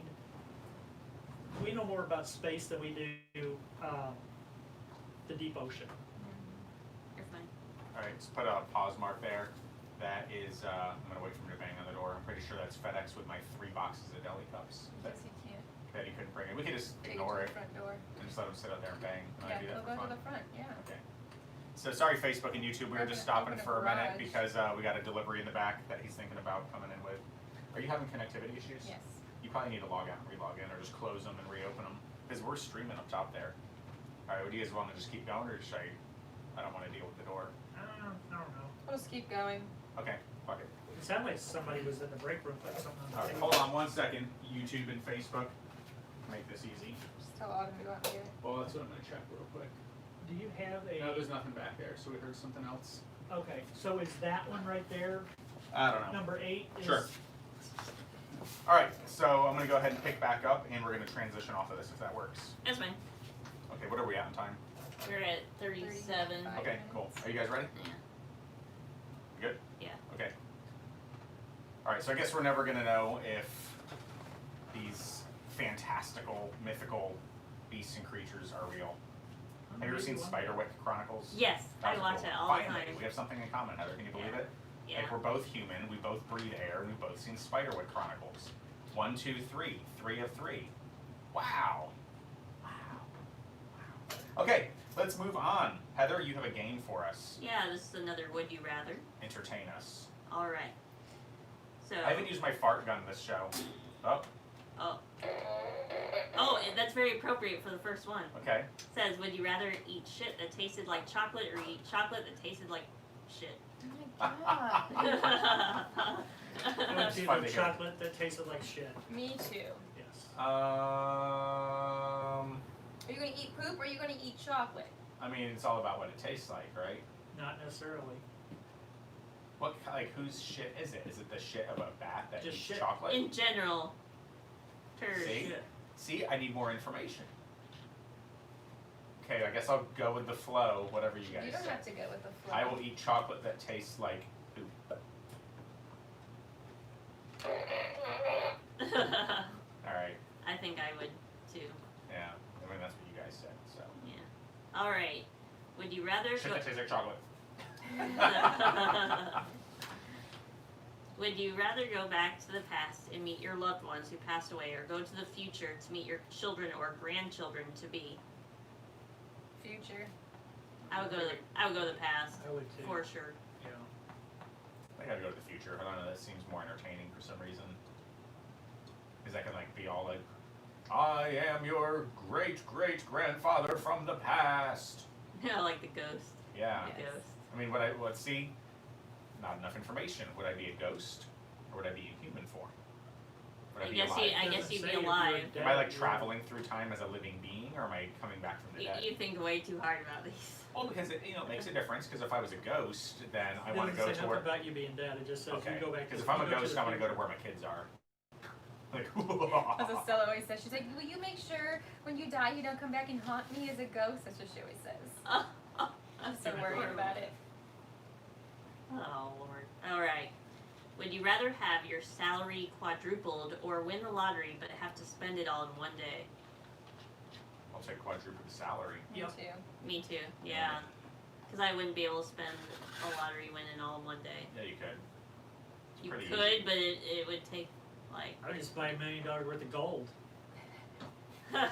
we know more about space than we do the deep ocean. You're fine. All right, let's put a pause mark there. That is, I'm gonna wait for him to bang on the door. I'm pretty sure that's FedEx with my 3 boxes of deli cups Yes, you can. that he couldn't bring in. We could just Take ignore it it to the front door. and just let him sit out there and bang. Yeah, Do that we'll for go to fun. the front. Yeah. Okay. So sorry, Facebook and YouTube. We were just stopping Open a for a minute garage. because we got a delivery in the back that he's thinking about coming in with. Are you having connectivity issues? Yes. You probably need to log out and re-log in, or just close them and reopen them because we're streaming up top there. Alright, what do you guys want to just keep going, or should I don't want to deal with the door. I don't know. We'll just keep going. Okay, fuck it. It sounded like somebody was in the break room putting something on the Alright, table. hold on 1 second. YouTube and Facebook. Make this easy. Just tell Autumn to go out and get it. Well, that's what I'm gonna check real quick. Do you have a? No, there's nothing back there, so we heard something else. Okay, so is that one right there, I don't know. number 8? Is, Sure. Alright, so I'm gonna go ahead and pick back up, and we're gonna transition off of this if that works. That's fine. Okay, what are we at in time? We're at 37. 35. Okay, cool. Are you guys ready? Yeah. You good? Yeah. Okay. Alright, so I guess we're never gonna know if these fantastical, mythical beasts and creatures are real. Have you ever seen Spiderwick Chronicles? Yes, That I was watch cool. it all Finally, the time. we have something in common, Heather. Can you believe it? Yeah. Like, we're both human, we both breathe air, and we've both seen Spiderwick Chronicles. 1, 2, 3. 3 of 3. Wow. Wow. Wow. Okay, let's move on. Heather, you have a game for us. Yeah, this is another Would You Rather. Entertain us. All right. So. I haven't used my fart gun this show. Oh, Oh. Oh, and that's very appropriate for the first one. okay. It says, would you rather eat shit that tasted like chocolate or eat chocolate that tasted like shit? Oh my god. I would That's do fun the to hear. chocolate that tasted like shit. Me too. Yes. Are you gonna eat poop or are you gonna eat chocolate? I mean, it's all about what it tastes like, right? Not necessarily. Whose shit is it? Is it the shit of a bat that Just eats shit. chocolate? In general, turd. See? Shit. See, I need more information. Okay, I guess I'll go with the flow, whatever you guys You don't say. have to go with the flow. I will eat chocolate that tastes like poop. Alright, I think I would too. yeah. I mean, that's what you guys said, so. Yeah. All right. Would you rather Shit go? that tastes like chocolate. Would you rather go back to the past and meet your loved ones who passed away, or go to the future to meet your children or grandchildren to be? Future. I would go to the past I would too. for sure. Yeah. I gotta go to the future. I don't know, that seems more entertaining for some reason. Because I can be all like, I am your great-great-grandfather from the past. Yeah, like the ghost. Yeah. The Yes. ghost. I mean, let's see, not enough information. Would I be a ghost, or would I be a human form? Would I be alive? I Doesn't guess you'd say be if you're alive. dead, Am I you're- traveling through time as a living being, or am I coming back from the dead? You think way too hard about these. Well, because it makes a difference. Because if I was a ghost, then I It want to doesn't go say to nothing where. about you being dead. It just says Okay. you go back. Because to if I'm a you go ghost, the I want to go to future. where my kids are. Like, That's what Stella always says. She's like, will you make sure when you die you don't come back and haunt me as a ghost? That's what she always says. I'm so worried about it. Oh Lord. All right. Would you rather have your salary quadrupled or win the lottery but have to spend it all in one day? I'll take quadruple the salary. Me Yep. too. Me too. Yeah. Because I wouldn't be able to spend a lottery win in all in one day. Yeah, you could. It's You pretty could, easy. but it would take like. I would just buy $1 million worth of gold, and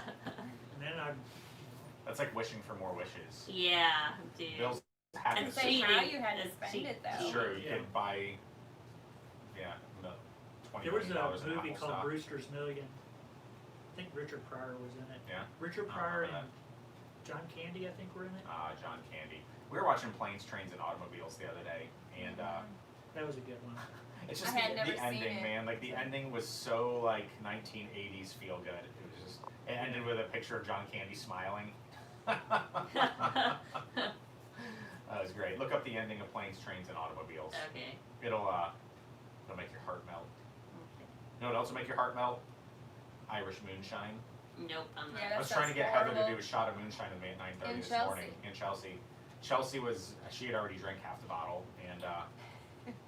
then I'd. That's like wishing for more wishes. Yeah, dude. Bill's had And this. Say how cheating. you had to That's spend cheat- it though. Sure, you Yeah. could buy. Yeah, no, $20 There was million a in movie Apple called stock. Brewster's Million. I think Richard Pryor was in it. Yeah? Richard I don't Pryor remember and John Candy, I think, were in it. John Candy. We were watching Planes, Trains, and Automobiles the other day, and That was a good one. it's just I had never the seen ending, it. man. Like the ending was so 1980s feel good. It was just. It ended with a picture of John Candy smiling. That was great. Look up the ending of Planes, Trains, and Automobiles. Okay. It'll make your heart melt. Okay. You know what else will make your heart melt? Irish moonshine. Nope, I'm not. Yeah, I was That trying to sounds get Heather to horrible. do a shot of moonshine with me at 9:30 In this Chelsea. morning in Chelsea. Chelsea she had already drank half the bottle, and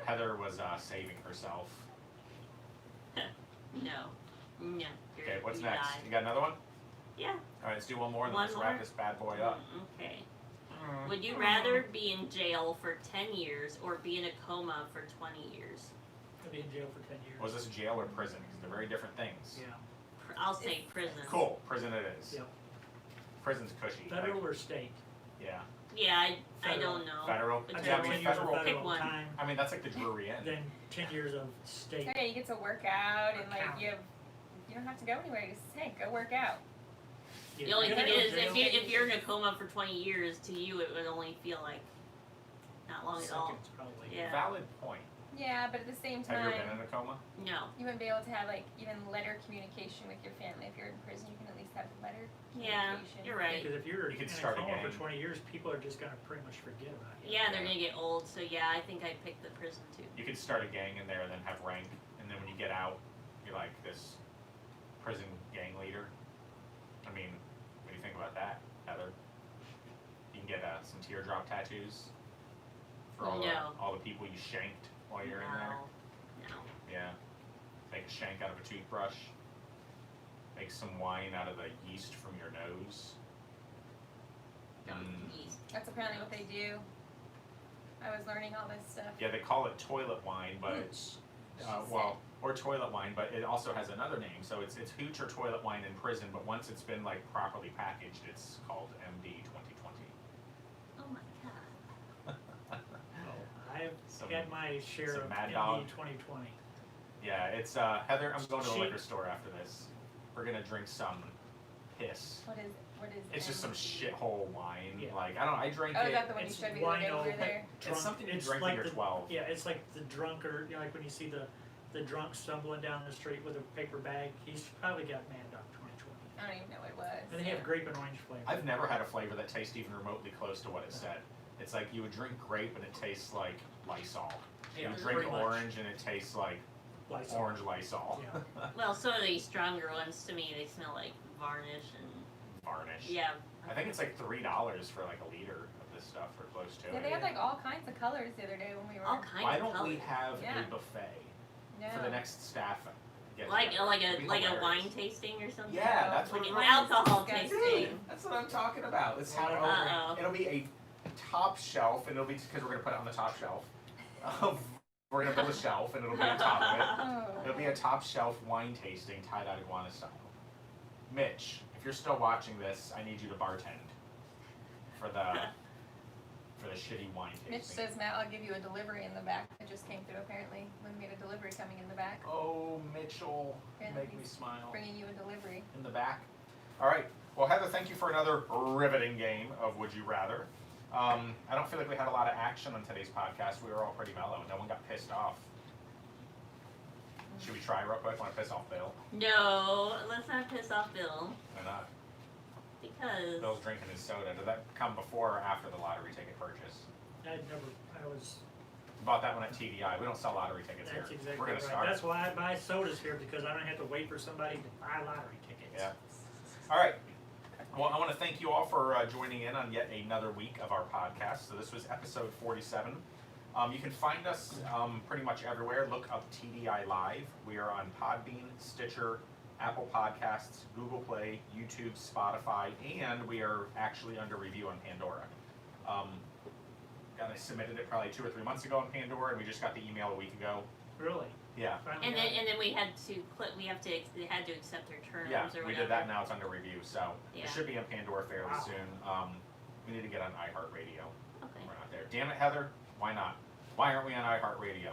Heather was saving herself. No. No. You're, Okay, what's you next? died. You got another one? Yeah. All right, let's do one more, and then One let's wrap more? this bad boy up. Okay. Would you rather be in jail for 10 years or be in a coma for 20 years? I'd be in jail for 10 years. Was this jail or prison? Because they're very different things. Yeah. I'll say prison. Cool, prison it is. Yep. Prison's cushy. Federal Like, or state? yeah. Yeah, I Federal. don't know. Federal? Which I'd Yeah, I have mean, 10 years of federal- federal Pick one. time, I mean, that's like the Drury Inn. then 10 years of state. Okay, you get to work out and Account. you don't have to go anywhere. You just hey, go work out. Yeah, The only you're thing gonna go is, to jail. if you're in a coma for 20 years, to you it would only feel like not long at all. Seconds, probably. Yeah. Valid point. Yeah, but at the same Have you ever time, been in a coma? No. you wouldn't be able to have like even letter communication with your family. If you're in prison, you can at least have letter Yeah, communication. you're right. Because if you're You could in start a a coma gang. for 20 years, people are just gonna pretty much forget about you. Yeah, they're gonna get old, so yeah, I think I'd pick the prison too. You could start a gang in there and then have rank, and then when you get out, you're like this prison gang leader. I mean, what do you think about that, Heather? You can get some teardrop tattoos for all the people you shanked while you're in there. No. Yeah. Make a shank out of a toothbrush. Make some wine out of the yeast from your nose. Yeast. That's apparently what they do. I was learning all this stuff. Yeah, they call it toilet wine, but Hooch, she or toilet wine, but it also has another name. So it's hooch or toilet wine in prison, but once it's been like properly packaged, it's called MD 2020. Oh my god. I've Some- had my share some of Mad MD Dog. 2020. Yeah, it's Heather. I'm going to the Cheap. liquor store after this. We're gonna drink some piss. What is It's just some MD? shithole wine. Yeah. Like I don't know. I drank Oh, it. is that the one you It's showed me the other day wino, over there? It's something you it's drink like when you're the, 12. Yeah, it's like the drunkard, you know, like when you see the drunk stumbling down the street with a paper bag. He's probably got Mad Dog 2020. I don't even know what it was. And they have grape and orange flavor. I've never had a flavor that tastes even remotely close to what it said. It's like you would drink grape and it tastes like Lysol. You Yeah, drink pretty much. orange and it tastes like Lysol. orange Lysol. Yeah. Well, some of these stronger ones to me, they smell like varnish and Varnish. yeah. I think it's like $3 for like a liter of this stuff or close to Yeah, it. they had like all kinds of colors the other day when we were. All kinds Why of don't colors. we have Yeah. a buffet No. for the next staff? Get Like together? like It'd a be like a hilarious. wine tasting or something. Yeah, that's what like it an is. alcohol Disgusting. tasting. That's what I'm talking about. Let's have Uh-oh. it'll be a top shelf, and it'll be because we're gonna put it on the top shelf. We're gonna build a shelf, and it'll be on top of it. Oh. It'll be a top shelf wine tasting, tie-dyed iguana style. Mitch, if you're still watching this, I need you to bartend for the shitty wine tasting. Mitch says, Matt, I'll give you a delivery in the back. It just came through apparently. We made a delivery coming in the back. Oh, Mitchell, Apparently make me he's smile. Bringing you a delivery. In the back. All right. Well, Heather, thank you for another riveting game of Would You Rather. I don't feel like we had a lot of action on today's podcast. We were all pretty mellow. No one got pissed off. Should we try real quick? Want to piss off Bill? No, let's not piss off Bill Why not? because Bill's drinking his soda. Did that come before or after the lottery ticket purchase? I was, You bought that one at TDI. We don't sell lottery tickets that's here. exactly We're gonna right. start. That's why I buy sodas here, because I don't have to wait for somebody to buy lottery tickets. Yeah. All right. Well, I want to thank you all for joining in on yet another week of our podcast. So this was episode 47. You can find us pretty much everywhere. Look up TDI Live. We are on Podbean, Stitcher, Apple Podcasts, Google Play, YouTube, Spotify, and we are actually under review on Pandora. And I submitted it probably 2 or 3 months ago on Pandora, and we just got the email a week ago. Really? Yeah. Finally and got then it. and then we had to they had to accept their terms Yeah, or whatever. we did that. Now it's under review, so Yeah. it should be on Pandora fairly Wow. soon. We need to get on iHeartRadio. Okay. We're not there. Damn it, Heather. Why not? Why aren't we on iHeartRadio?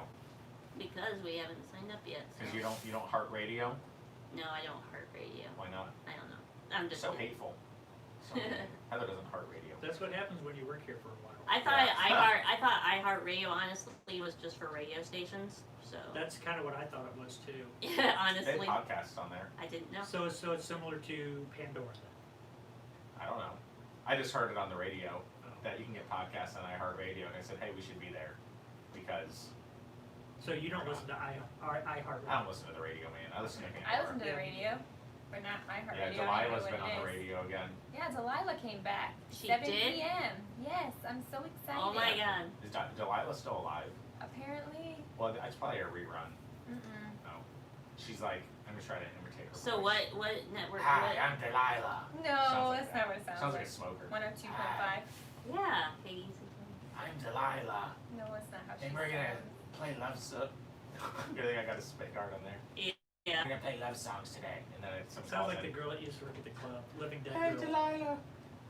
Because we haven't signed up yet. So. Because you don't heart radio. No, I don't heart radio. Why not? I don't know. I'm just So kidding. hateful. So Heather doesn't heart radio. That's what happens when you work here for a while. I thought Yeah. I thought iHeartRadio honestly was just for radio stations. So That's kind of what I thought it was too. yeah, They have honestly, podcasts on there. I didn't know. So it's similar to Pandora then. I don't know. I just heard it on the radio Oh. that you can get podcasts on iHeartRadio, and I said, hey, we should be there because So you don't listen to iHeartRadio. I don't listen to the radio, man. I listen to I Pandora. listen to the radio, but not Yeah, iHeartRadio. I don't know Delilah's what been it on the is. radio again. Yeah, Delilah came back. She 7 did? p.m. Yes, I'm so excited. Oh my god. Is Delilah still alive? Apparently. Well, it's probably a rerun. Mm-mm. No. She's like, I'm just trying to imitate her So voice. what network? Hi, what? I'm Delilah. No, Sounds like that's that. not what it sounds Sounds like like. a smoker. 102.5. Yeah, Katie's. I'm Delilah. No, that's not how she And we're gonna sounds. play love song. Good thing I got a spit guard on there. Yeah. We're gonna play love songs today. And then it's some Sounds calls like the in. girl that used to work at the club, Living Dead Hey, Girl. Delilah.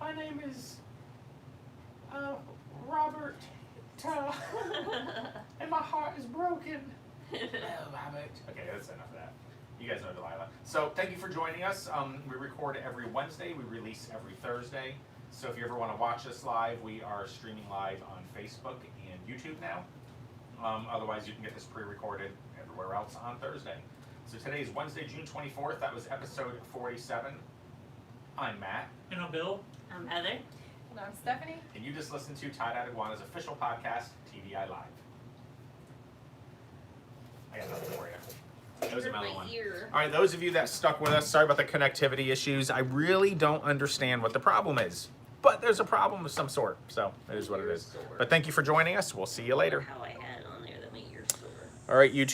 My name is Robert. And my heart is broken. Hello, Robert. Okay, that's enough of that. You guys know Delilah. So thank you for joining us. We record every Wednesday. We release every Thursday. So if you ever want to watch us live, we are streaming live on Facebook and YouTube now. Otherwise, you can get this pre-recorded everywhere else on Thursday. So today is Wednesday, June 24th. That was episode 47. I'm Matt. You know, Bill? I'm Heather. And I'm Stephanie. And you just listened to Tye-Dyed Iguana's official podcast, TDI Live. I got nothing for you. That was another one. All right, those of you that stuck with us, sorry about the connectivity issues. I really don't understand what the problem is. But there's a problem of some sort, so it is what it is. But thank you for joining us. We'll see you later. How I had on there that my ears sore. All right, YouTube.